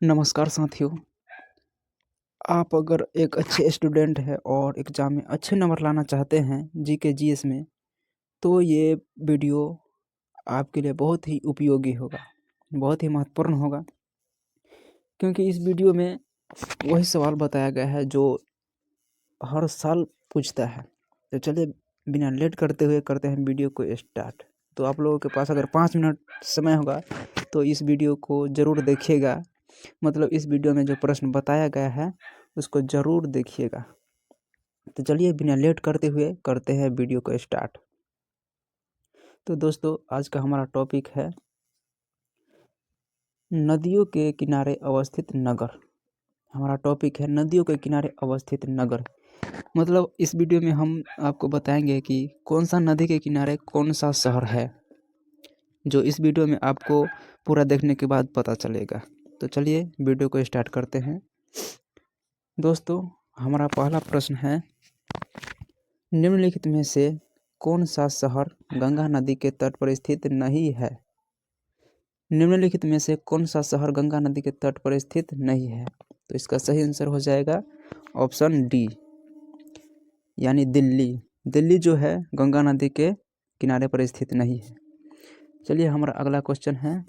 नमस्कार साथियों। आप अगर एक अच्छे स्टूडेंट हैं और एग्ज़ाम में अच्छे नंबर लाना चाहते हैं जीके जीएस में, तो ये वीडियो आपके लिए बहुत ही उपयोगी होगा, बहुत ही महत्वपूर्ण होगा। क्योंकि इस वीडियो में वही सवाल बताया गया है जो हर साल पूछता है। तो चलिए बिना लेट करते हुए करते हैं वीडियो को स्टार्ट। तो आप लोगों के पास अगर 5 मिनट समय होगा तो इस वीडियो को ज़रूर देखिएगा। मतलब इस वीडियो में जो प्रश्न बताया गया है उसको ज़रूर देखिएगा। तो चलिए बिना लेट करते हुए करते हैं वीडियो को स्टार्ट। तो दोस्तों आज का हमारा टॉपिक है नदियों के किनारे अवस्थित नगर। हमारा टॉपिक है नदियों के किनारे अवस्थित नगर। मतलब इस वीडियो में हम आपको बताएंगे कि कौन सा नदी के किनारे कौन सा शहर है, जो इस वीडियो में आपको पूरा देखने के बाद पता चलेगा। तो चलिए वीडियो को स्टार्ट करते हैं। दोस्तों हमारा पहला प्रश्न है, निम्नलिखित में से कौन सा शहर गंगा नदी के तट पर स्थित नहीं है? निम्नलिखित में से कौन सा शहर गंगा नदी के तट पर स्थित नहीं है? तो इसका सही आंसर हो जाएगा ऑप्शन डी, यानी दिल्ली। दिल्ली जो है गंगा नदी के किनारे पर स्थित नहीं है। चलिए हमारा अगला क्वेश्चन है,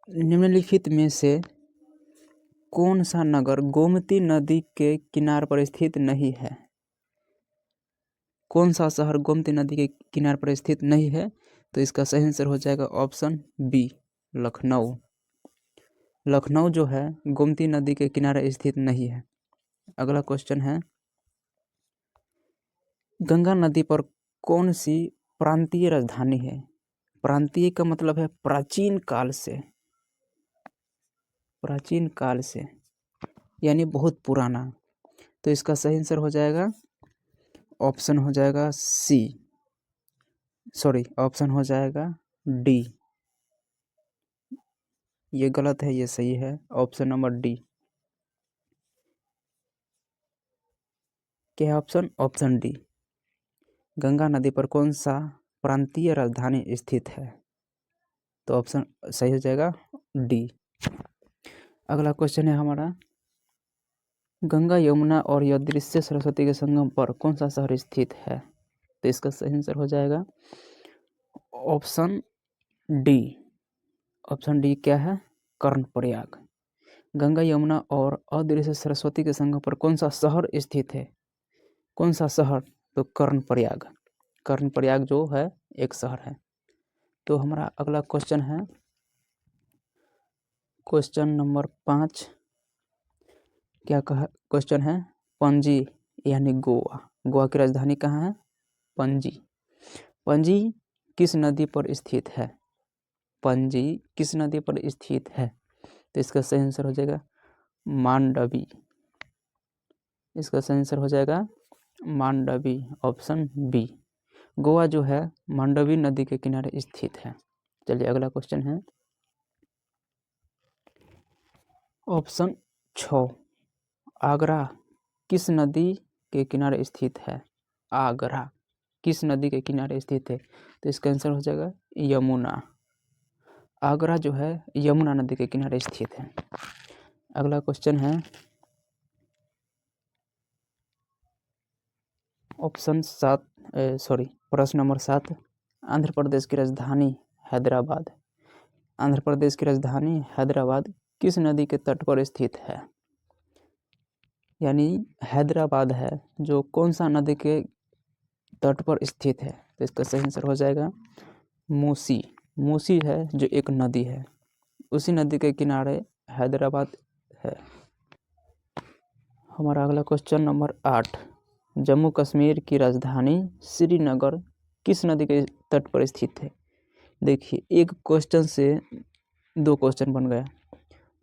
निम्नलिखित में से कौन सा नगर गोमती नदी के किनारे पर स्थित नहीं है? कौन सा शहर गोमती नदी के किनारे पर स्थित नहीं है? तो इसका सही आंसर हो जाएगा ऑप्शन बी, लखनऊ। लखनऊ जो है गोमती नदी के किनारे स्थित नहीं है। अगला क्वेश्चन है, गंगा नदी पर कौन सी प्रांतीय राजधानी है? प्रांतीय का मतलब है प्राचीन काल से, प्राचीन काल से यानी बहुत पुराना। तो इसका सही आंसर हो जाएगा ऑप्शन हो जाएगा सी, सॉरी ऑप्शन हो जाएगा डी। ये गलत है, ये सही है, ऑप्शन नंबर डी। क्या है ऑप्शन? Option D. गंगा नदी पर कौन सा प्रांतीय राजधानी स्थित है? तो ऑप्शन सही हो जाएगा डी। अगला क्वेश्चन है हमारा, गंगा यमुना और अदृश्य सरस्वती के संगम पर कौन सा शहर स्थित है? तो इसका सही आंसर हो जाएगा ऑप्शन डी। ऑप्शन डी क्या है? कर्णप्रयाग। गंगा यमुना और अदृश्य सरस्वती के संगम पर कौन सा शहर स्थित है? कौन सा शहर? तो कर्णप्रयाग। कर्णप्रयाग जो है एक शहर है। तो हमारा अगला क्वेश्चन है, क्वेश्चन नंबर 5। क्या कहा क्वेश्चन है, पणजी यानी गोवा। गोवा की राजधानी कहाँ है? पणजी। पणजी किस नदी पर स्थित है? पणजी किस नदी पर स्थित है? तो इसका सही आंसर हो जाएगा मांडवी। इसका सही आंसर हो जाएगा मांडवी, ऑप्शन बी। गोवा जो है मांडवी नदी के किनारे स्थित है। चलिए अगला क्वेश्चन है, ऑप्शन 6, आगरा किस नदी के किनारे स्थित है? आगरा किस नदी के किनारे स्थित है? तो इसका आंसर हो जाएगा यमुना। आगरा जो है यमुना नदी के किनारे स्थित है। अगला क्वेश्चन है, ऑप्शन 7, सॉरी प्रश्न नंबर 7, आंध्र प्रदेश की राजधानी हैदराबाद। आंध्र प्रदेश की राजधानी हैदराबाद किस नदी के तट पर स्थित है? यानी हैदराबाद है जो कौन सा नदी के तट पर स्थित है? तो इसका सही आंसर हो जाएगा मूसी। मूसी है जो एक नदी है, उसी नदी के किनारे हैदराबाद है। हमारा अगला क्वेश्चन नंबर 8, जम्मू कश्मीर की राजधानी श्रीनगर किस नदी के तट पर स्थित है? देखिए एक क्वेश्चन से 2 क्वेश्चन बन गया।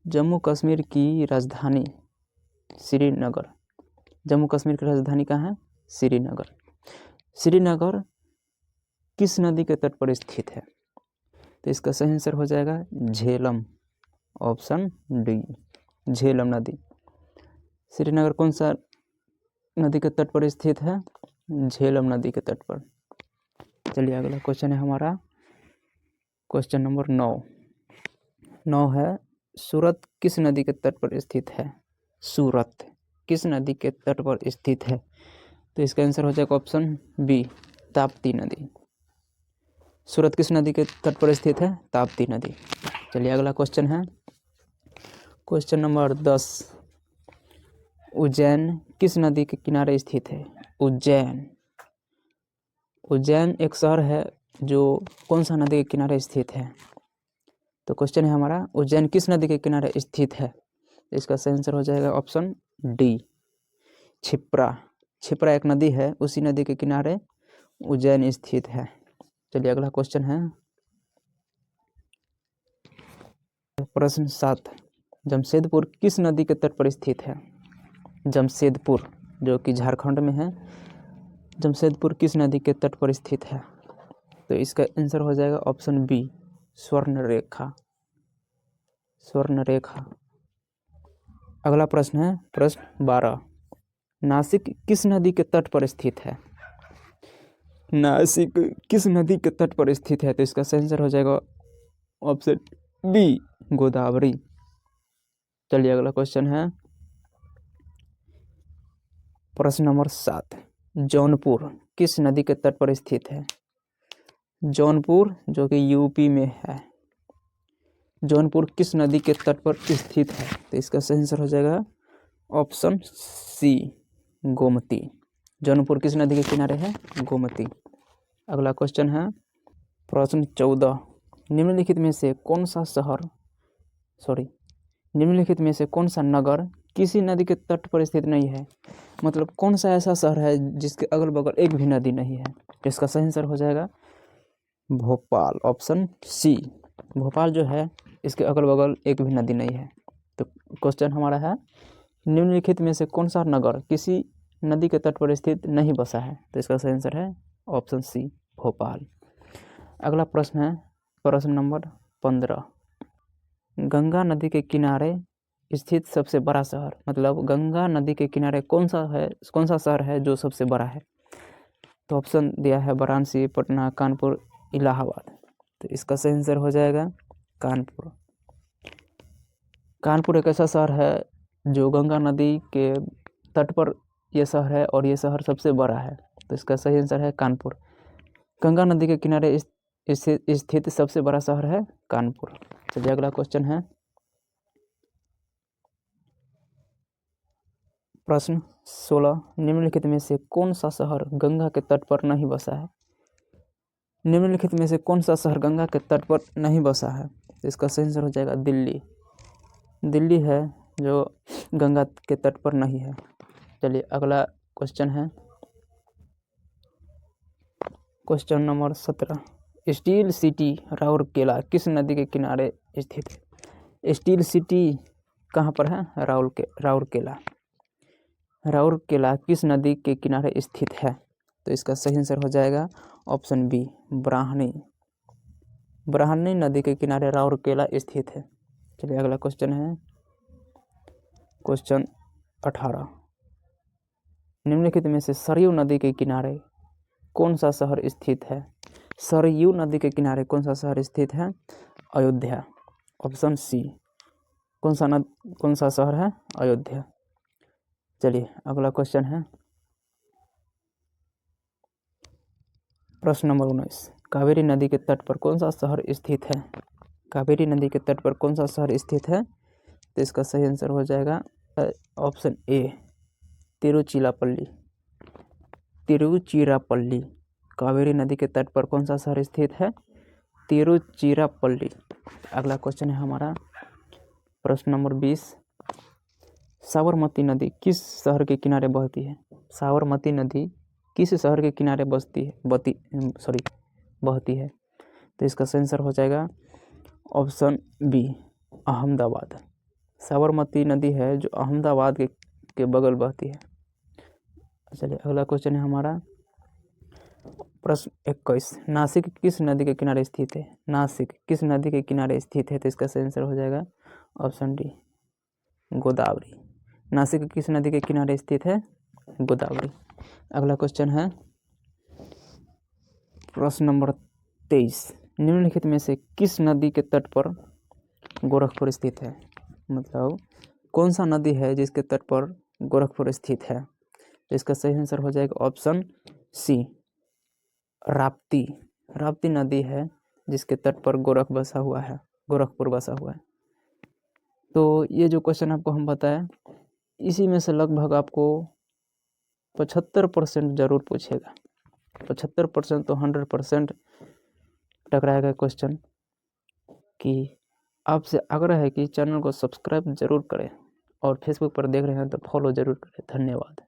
जम्मू कश्मीर की राजधानी श्रीनगर, जम्मू कश्मीर की राजधानी कहाँ है? श्रीनगर। श्रीनगर किस नदी के तट पर स्थित है? तो इसका सही आंसर हो जाएगा झेलम, ऑप्शन डी, झेलम नदी। श्रीनगर कौन सा नदी के तट पर स्थित है? झेलम नदी के तट पर। चलिए अगला क्वेश्चन है हमारा क्वेश्चन नंबर 9, 9 है, सूरत किस नदी के तट पर स्थित है? सूरत किस नदी के तट पर स्थित है? तो इसका आंसर हो जाएगा ऑप्शन बी, ताप्ती नदी। सूरत किस नदी के तट पर स्थित है? ताप्ती नदी। चलिए अगला क्वेश्चन है, क्वेश्चन नंबर 10। उज्जैन किस नदी के किनारे स्थित है? उज्जैन। उज्जैन एक शहर है जो कौन सा नदी के किनारे स्थित है? तो क्वेश्चन है हमारा, उज्जैन किस नदी के किनारे स्थित है? इसका सही आंसर हो जाएगा ऑप्शन डी, क्षिप्रा। क्षिप्रा एक नदी है, उसी नदी के किनारे उज्जैन स्थित है। चलिए अगला क्वेश्चन है, प्रश्न 7। जमशेदपुर किस नदी के तट पर स्थित है? जमशेदपुर जो कि झारखंड में है, जमशेदपुर किस नदी के तट पर स्थित है? तो इसका आंसर हो जाएगा ऑप्शन बी, स्वर्णरेखा। स्वर्णरेखा। अगला प्रश्न है, प्रश्न 12। नासिक किस नदी के तट पर स्थित है? नासिक किस नदी के तट पर स्थित है? तो इसका सही आंसर हो जाएगा ऑप्शन बी, गोदावरी। चलिए अगला क्वेश्चन है, प्रश्न नंबर 7। जौनपुर किस नदी के तट पर स्थित है? जौनपुर जो कि यूपी में है, जौनपुर किस नदी के तट पर स्थित है? तो इसका सही आंसर हो जाएगा ऑप्शन सी, गोमती। जौनपुर किस नदी के किनारे है? गोमती। अगला क्वेश्चन है, प्रश्न 14। निम्नलिखित में से कौन सा नगर किसी नदी के तट पर स्थित नहीं है? मतलब कौन सा ऐसा शहर है जिसके अगल बगल एक भी नदी नहीं है? इसका सही आंसर हो जाएगा भोपाल, ऑप्शन सी। भोपाल जो है इसके अगल बगल एक भी नदी नहीं है। तो क्वेश्चन हमारा है, निम्नलिखित में से कौन सा नगर किसी नदी के तट पर स्थित नहीं बसा है? तो इसका सही आंसर है ऑप्शन सी, भोपाल। अगला प्रश्न है, प्रश्न नंबर 15। गंगा नदी के किनारे स्थित सबसे बड़ा शहर, मतलब गंगा नदी के किनारे कौन सा शहर है जो सबसे बड़ा है? तो ऑप्शन दिया है वाराणसी, पटना, कानपुर, इलाहाबाद। तो इसका सही आंसर हो जाएगा कानपुर। कानपुर एक ऐसा शहर है जो गंगा नदी के तट पर यह शहर है और ये शहर सबसे बड़ा है। तो इसका सही आंसर है कानपुर। गंगा नदी के किनारे स्थित सबसे बड़ा शहर है कानपुर। चलिए अगला क्वेश्चन है, प्रश्न 16। निम्नलिखित में से कौन सा शहर गंगा के तट पर नहीं बसा है? निम्नलिखित में से कौन सा शहर गंगा के तट पर नहीं बसा है? इसका सही आंसर हो जाएगा दिल्ली। दिल्ली है जो गंगा के तट पर नहीं है। चलिए अगला क्वेश्चन है, question number 17। Steel city Rourkela किस नदी के किनारे स्थित है? स्टील सिटी कहाँ पर है? राउरकेला। राउरकेला किस नदी के किनारे स्थित है? तो इसका सही आंसर हो जाएगा ऑप्शन बी, ब्राह्मणी। ब्राह्मणी नदी के किनारे राउरकेला स्थित है। चलिए अगला क्वेश्चन है, क्वेश्चन 18। निम्नलिखित में से सरयू नदी के किनारे कौन सा शहर स्थित है? सरयू नदी के किनारे कौन सा शहर स्थित है? Ayodhya, option C. कौन सा शहर है? अयोध्या। चलिए अगला क्वेश्चन है, प्रश्न नंबर 19। कावेरी नदी के तट पर कौन सा शहर स्थित है? कावेरी नदी के तट पर कौन सा शहर स्थित है? तो इसका सही आंसर हो जाएगा ऑप्शन ए, तिरुचिरापल्ली। तिरुचिरापल्ली। कावेरी नदी के तट पर कौन सा शहर स्थित है? तिरुचिरापल्ली। अगला क्वेश्चन है हमारा, प्रश्न नंबर 20। साबरमती नदी किस शहर के किनारे बहती है? साबरमती नदी किस शहर के किनारे बहती है? तो इसका सही आंसर हो जाएगा ऑप्शन बी, अहमदाबाद। साबरमती नदी है जो अहमदाबाद के बगल बहती है। चलिए अगला क्वेश्चन है हमारा, प्रश्न 21। नासिक किस नदी के किनारे स्थित है? नासिक किस नदी के किनारे स्थित है? तो इसका सही आंसर हो जाएगा ऑप्शन डी, गोदावरी। नासिक किस नदी के किनारे स्थित है? गोदावरी। अगला क्वेश्चन है, प्रश्न नंबर 23। निम्नलिखित में से किस नदी के तट पर गोरखपुर स्थित है। मतलब कौन सा नदी है जिसके तट पर गोरखपुर स्थित है? तो इसका सही आंसर हो जाएगा ऑप्शन सी, राप्ती। राप्ती नदी है जिसके तट पर गोरखपुर बसा हुआ है। तो ये जो क्वेश्चन आपको हम बताएं, इसी में से लगभग आपको 75% जरूर पूछेगा। 75% तो 100% टकराएगा क्वेश्चन। कि आपसे आग्रह है कि चैनल को सब्सक्राइब जरूर करें और फेसबुक पर देख रहे हैं तो फॉलो जरूर करें। धन्यवाद।